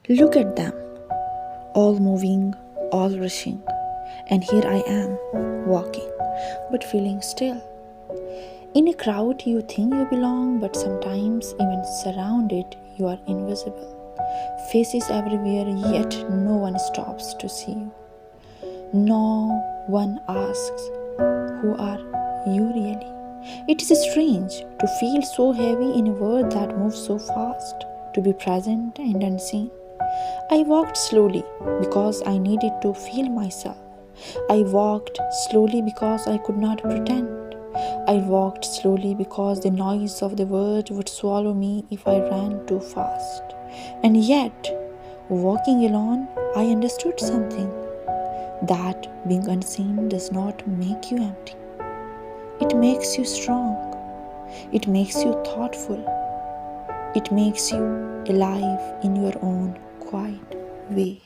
Look at them, all moving, all rushing, and here I am, walking, but feeling still. In a crowd, you think you belong, but sometimes, even surrounded, you are invisible. Faces everywhere, yet no one stops to see you. No one asks, who are you really? It is strange to feel so heavy in a world that moves so fast, to be present and unseen. I walked slowly because I needed to feel myself. I walked slowly because I could not pretend. I walked slowly because the noise of the world would swallow me if I ran too fast. And yet, walking alone, I understood something, that being unseen does not make you empty. It makes you strong. It makes you thoughtful. It makes you alive in your own quiet way.